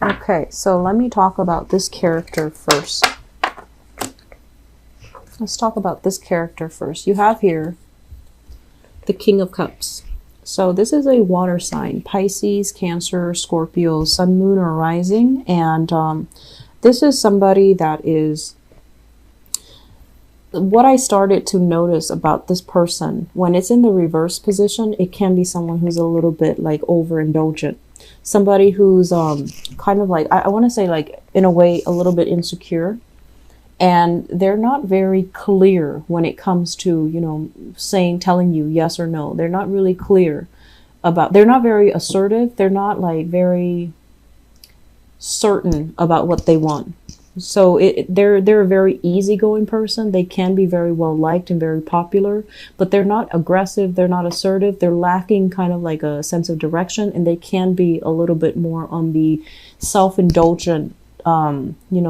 Okay, so let me talk about this character first. Let's talk about this character first. You have here the King of Cups. So this is a water sign, Pisces, Cancer, Scorpio, Sun, Moon, or Rising. And this is somebody that is, what I started to notice about this person, when it's in the reverse position, it can be someone who's a little bit like overindulgent. Somebody who's kind of like, I want to say like in a way a little bit insecure. And they're not very clear when it comes to, you know, telling you yes or no. They're not really clear about, they're not very assertive. They're not like very certain about what they want. So they're a very easygoing person. They can be very well liked and very popular, but they're not aggressive. They're not assertive. They're lacking kind of like a sense of direction, and they can be a little bit more on the self-indulgent,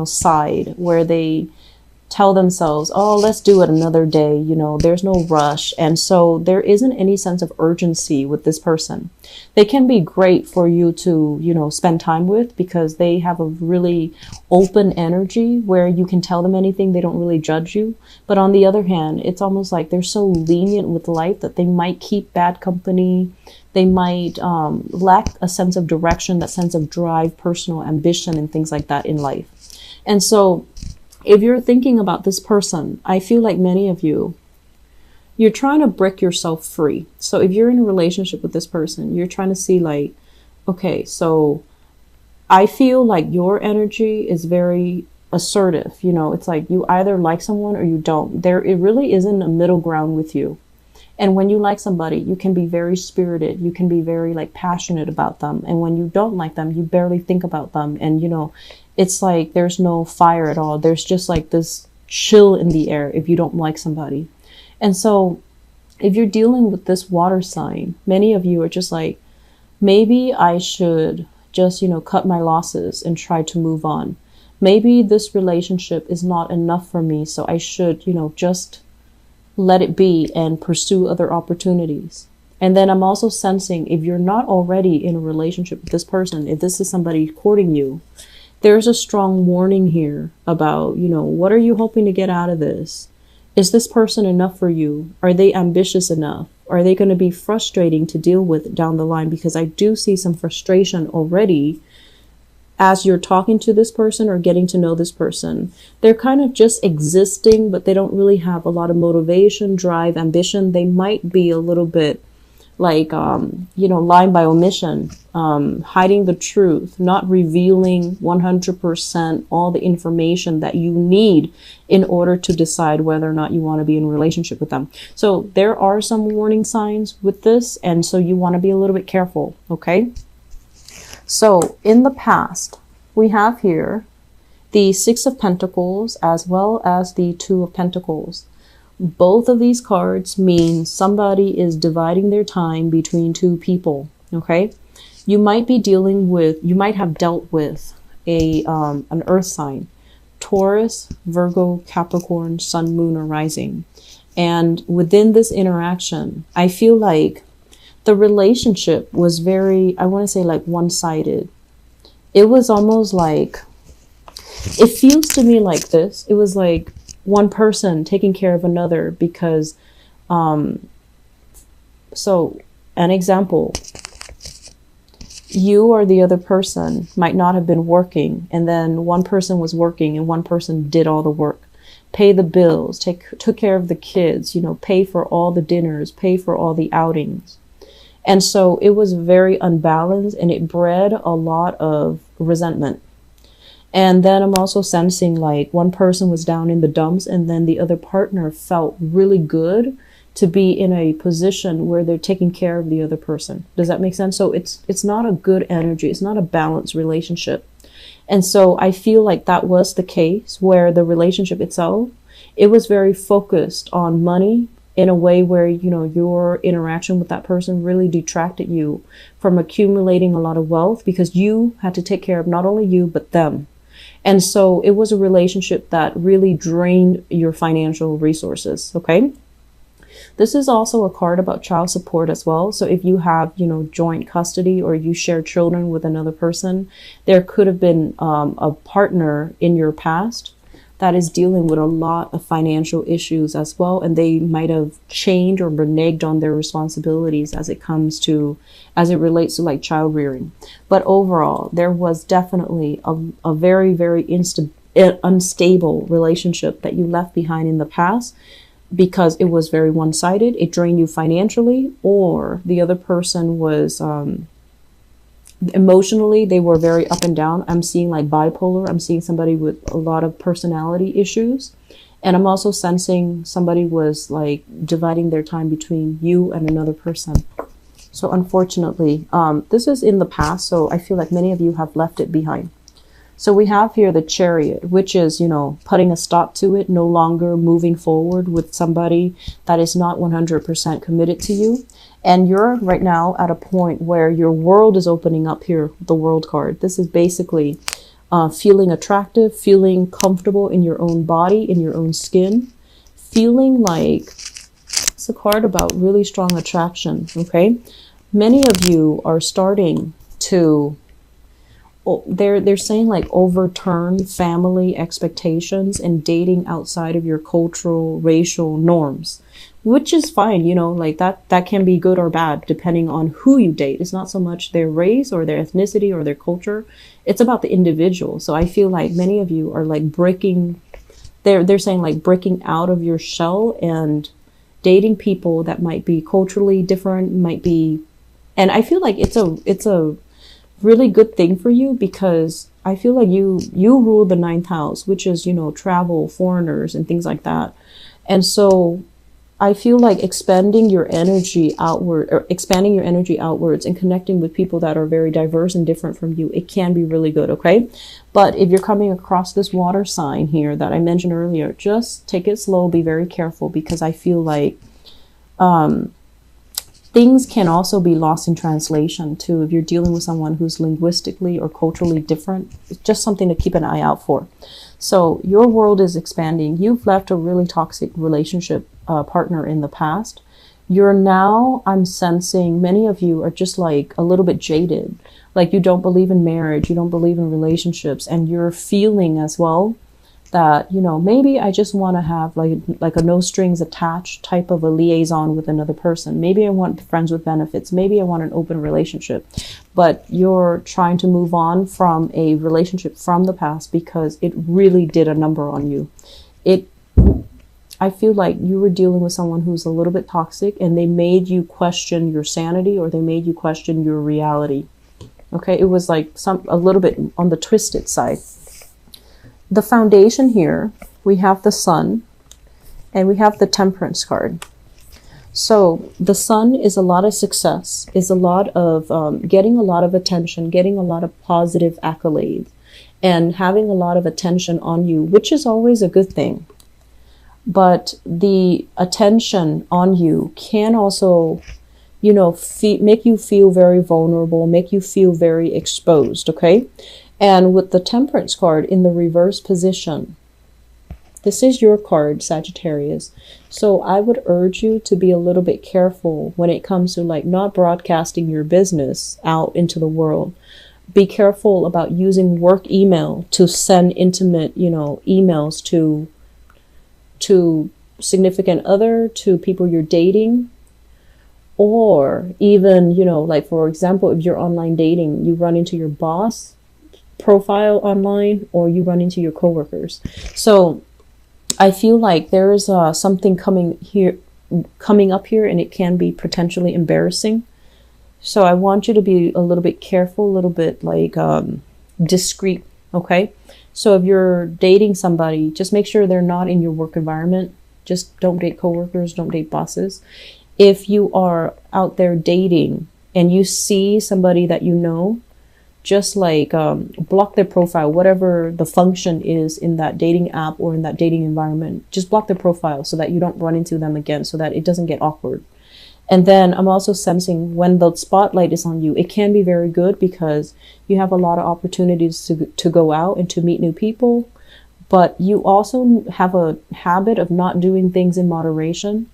side, where they tell themselves, oh, let's do it another day. You know, there's no rush. And so there isn't any sense of urgency with this person. They can be great for you to, spend time with, because they have a really open energy where you can tell them anything. They don't really judge you. But on the other hand, it's almost like they're so lenient with life that they might keep bad company. They might lack a sense of direction, that sense of drive, personal ambition, and things like that in life. And so if you're thinking about this person, I feel like many of you, you're trying to break yourself free. So if you're in a relationship with this person, you're trying to see like, okay, so I feel like your energy is very assertive. It's like you either like someone or you don't. It really isn't a middle ground with you. And when you like somebody, you can be very spirited. You can be very like passionate about them. And when you don't like them, you barely think about them. And, it's like there's no fire at all. There's just like this chill in the air if you don't like somebody. And so if you're dealing with this water sign, many of you are just like, maybe I should just, cut my losses and try to move on. Maybe this relationship is not enough for me. So I should, just let it be and pursue other opportunities. And then I'm also sensing, if you're not already in a relationship with this person, if this is somebody courting you, there's a strong warning here about, what are you hoping to get out of this? Is this person enough for you? Are they ambitious enough? Are they going to be frustrating to deal with down the line? Because I do see some frustration already as you're talking to this person or getting to know this person. They're kind of just existing, but they don't really have a lot of motivation, drive, ambition. They might be a little bit like, lying by omission, hiding the truth, not revealing 100% all the information that you need in order to decide whether or not you want to be in a relationship with them. So there are some warning signs with this. And so you want to be a little bit careful. Okay. So in the past, we have here the Six of Pentacles as well as the Two of Pentacles. Both of these cards mean somebody is dividing their time between two people. Okay. You might have dealt with an earth sign, Taurus, Virgo, Capricorn, Sun, Moon, or Rising. And within this interaction, I feel like the relationship was very, I want to say like one-sided. It was almost like, it feels to me like this. It was like one person taking care of another because, so an example, you or the other person might not have been working, and then one person was working and one person did all the work, pay the bills, took care of the kids, pay for all the dinners, pay for all the outings. And so it was very unbalanced, and it bred a lot of resentment. And then I'm also sensing like one person was down in the dumps, and then the other partner felt really good to be in a position where they're taking care of the other person. Does that make sense? So it's not a good energy. It's not a balanced relationship. And so I feel like that was the case where the relationship itself, it was very focused on money in a way where, your interaction with that person really detracted you from accumulating a lot of wealth, because you had to take care of not only you, but them. And so it was a relationship that really drained your financial resources. Okay. This is also a card about child support as well. So if you have, you know, joint custody or you share children with another person, there could have been a partner in your past that is dealing with a lot of financial issues as well. And they might have changed or reneged on their responsibilities as it relates to like child rearing. But overall, there was definitely a very, very unstable relationship that you left behind in the past because it was very one-sided. It drained you financially, or the other person was emotionally, they were very up and down. I'm seeing like bipolar. I'm seeing somebody with a lot of personality issues. And I'm also sensing somebody was like dividing their time between you and another person. So unfortunately, this is in the past. So I feel like many of you have left it behind. So we have here the Chariot, which is, you know, putting a stop to it, no longer moving forward with somebody that is not 100% committed to you. And you're right now at a point where your world is opening up here, the World card. This is basically feeling attractive, feeling comfortable in your own body, in your own skin, feeling like it's a card about really strong attraction, okay? Many of you are starting to, they're saying like overturn family expectations and dating outside of your cultural, racial norms, which is fine, you know, like that can be good or bad depending on who you date. It's not so much their race or their ethnicity or their culture. It's about the individual. So I feel like many of you are like breaking, they're saying like breaking out of your shell and dating people that might be culturally different, might be, and I feel like it's a really good thing for you because I feel like you rule the 9th house, which is, you know, travel, foreigners and things like that. And so I feel like expanding your energy outwards and connecting with people that are very diverse and different from you, it can be really good, okay? But if you're coming across this water sign here that I mentioned earlier, just take it slow, be very careful, because I feel like things can also be lost in translation too. If you're dealing with someone who's linguistically or culturally different, it's just something to keep an eye out for. So your world is expanding. You've left a really toxic relationship partner in the past. You're now, I'm sensing many of you are just like a little bit jaded. Like you don't believe in marriage, you don't believe in relationships, and you're feeling as well that, you know, maybe I just want to have like a no strings attached type of a liaison with another person. Maybe I want friends with benefits. Maybe I want an open relationship. But you're trying to move on from a relationship from the past because it really did a number on you. I feel like you were dealing with someone who's a little bit toxic and they made you question your sanity, or they made you question your reality. Okay, it was like a little bit on the twisted side. The foundation here, we have the Sun and we have the Temperance card. So the Sun is a lot of success, is a lot of getting a lot of attention, getting a lot of positive accolades, and having a lot of attention on you, which is always a good thing. But the attention on you can also, you know, make you feel very vulnerable, make you feel very exposed, okay? And with the Temperance card in the reverse position, this is your card, Sagittarius. So I would urge you to be a little bit careful when it comes to like not broadcasting your business out into the world. Be careful about using work email to send intimate, you know, emails to significant other, to people you're dating, or even, you know, like for example, if you're online dating, you run into your boss profile online, or you run into your coworkers. So I feel like there is something coming up here, and it can be potentially embarrassing. So I want you to be a little bit careful, a little bit like discreet, okay? So if you're dating somebody, just make sure they're not in your work environment. Just don't date coworkers, don't date bosses. If you are out there dating and you see somebody that you know, just like block their profile, whatever the function is in that dating app or in that dating environment. Just block their profile so that you don't run into them again, so that it doesn't get awkward. And then I'm also sensing when the spotlight is on you, it can be very good because you have a lot of opportunities to go out and to meet new people. But you also have a habit of not doing things in moderation.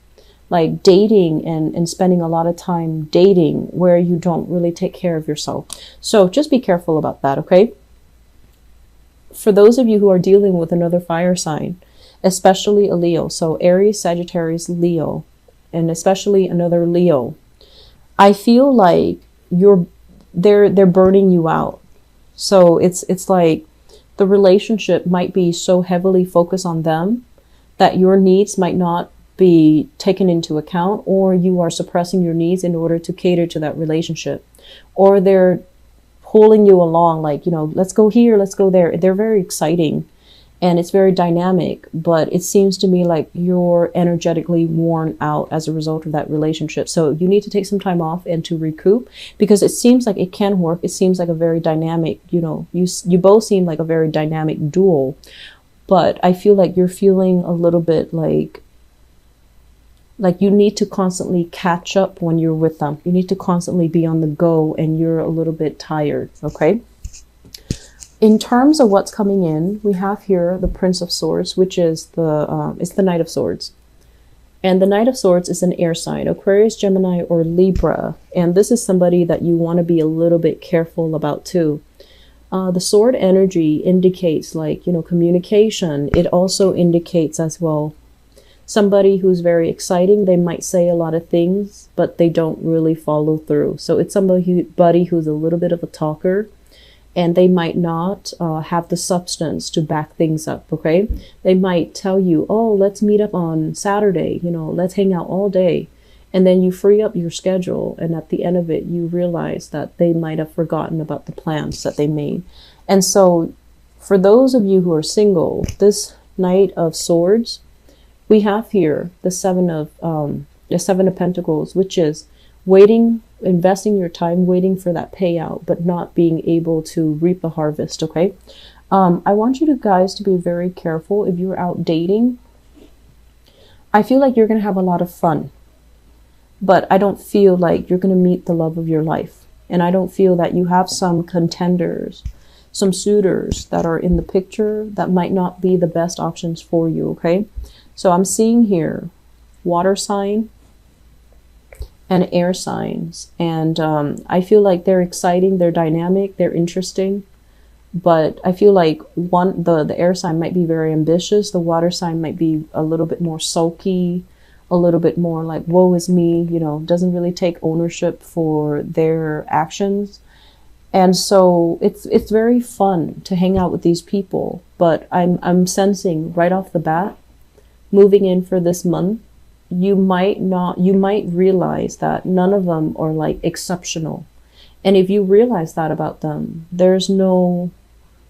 like dating and spending a lot of time dating where you don't really take care of yourself. So just be careful about that, okay? For those of you who are dealing with another fire sign, especially a Leo, so Aries, Sagittarius, Leo, and especially another Leo, I feel like they're burning you out. So it's like the relationship might be so heavily focused on them that your needs might not be taken into account, or you are suppressing your needs in order to cater to that relationship, or they're pulling you along, like, you know, let's go here, let's go there. They're very exciting and it's very dynamic, but it seems to me like you're energetically worn out as a result of that relationship. So you need to take some time off and to recoup, because it seems like it can work. It seems like a very dynamic, you know, you both seem like a very dynamic duo, but I feel like you're feeling a little bit like you need to constantly catch up when you're with them. You need to constantly be on the go and you're a little bit tired, okay? In terms of what's coming in, we have here the Prince of Swords, which is it's the Knight of Swords. And the Knight of Swords is an air sign, Aquarius, Gemini, or Libra. And this is somebody that you want to be a little bit careful about too. The sword energy indicates, like, you know, communication. It also indicates as well somebody who's very exciting. They might say a lot of things, but they don't really follow through. So it's somebody who's a little bit of a talker, and they might not have the substance to back things up, okay? They might tell you, oh, let's meet up on Saturday, you know, let's hang out all day. And then you free up your schedule, and at the end of it, you realize that they might have forgotten about the plans that they made. And so for those of you who are single, this Knight of Swords, we have here the Seven of Pentacles, which is waiting, investing your time, waiting for that payout, but not being able to reap the harvest, okay? I want you guys to be very careful if you're out dating. I feel like you're going to have a lot of fun, but I don't feel like you're going to meet the love of your life. And I don't feel that you have some contenders, some suitors that are in the picture that might not be the best options for you, okay? So I'm seeing here water sign and air signs. And I feel like they're exciting, they're dynamic, they're interesting. But I feel like the air sign might be very ambitious. The water sign might be a little bit more sulky, a little bit more like, woe is me, you know, doesn't really take ownership for their actions. And so it's very fun to hang out with these people. But I'm sensing right off the bat, moving in for this month, you might realize that none of them are like exceptional. And if you realize that about them, there's no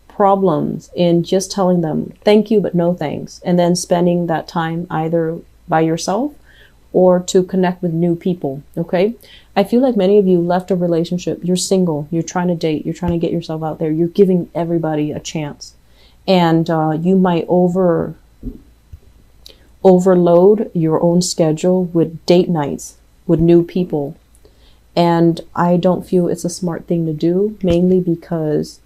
problems in just telling them thank you but no thanks, and then spending that time either by yourself or to connect with new people, okay? I feel like many of you left a relationship, you're single, you're trying to date, you're trying to get yourself out there, you're giving everybody a chance, and you might overload your own schedule with date nights with new people. And I don't feel it's a smart thing to do, mainly because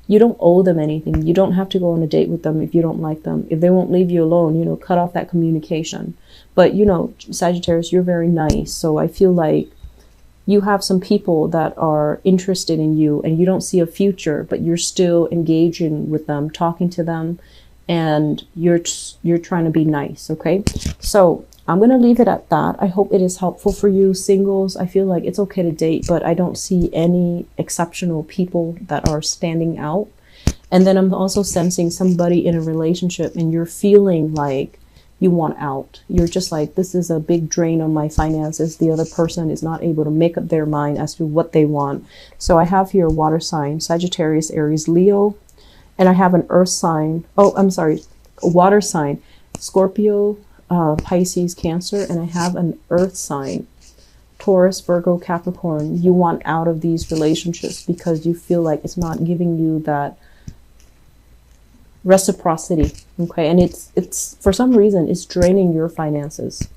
you don't owe them anything. You don't have to go on a date with them if you don't like them. If they won't leave you alone, you know, cut off that communication. But, you know, Sagittarius, you're very nice. So I feel like you have some people that are interested in you and you don't see a future, but you're still engaging with them, talking to them, and you're trying to be nice, okay? So I'm going to leave it at that. I hope it is helpful for you singles. I feel like it's okay to date, but I don't see any exceptional people that are standing out. And then I'm also sensing somebody in a relationship and you're feeling like you want out. You're just like, this is a big drain on my finances. The other person is not able to make up their mind as to what they want. So I have here water sign, Sagittarius, Aries, Leo. And I have an earth sign. Oh, I'm sorry. A water sign. Scorpio, Pisces, Cancer. And I have an earth sign. Taurus, Virgo, Capricorn. You want out of these relationships because you feel like it's not giving you that reciprocity. Okay. And it's for some reason, it's draining your finances.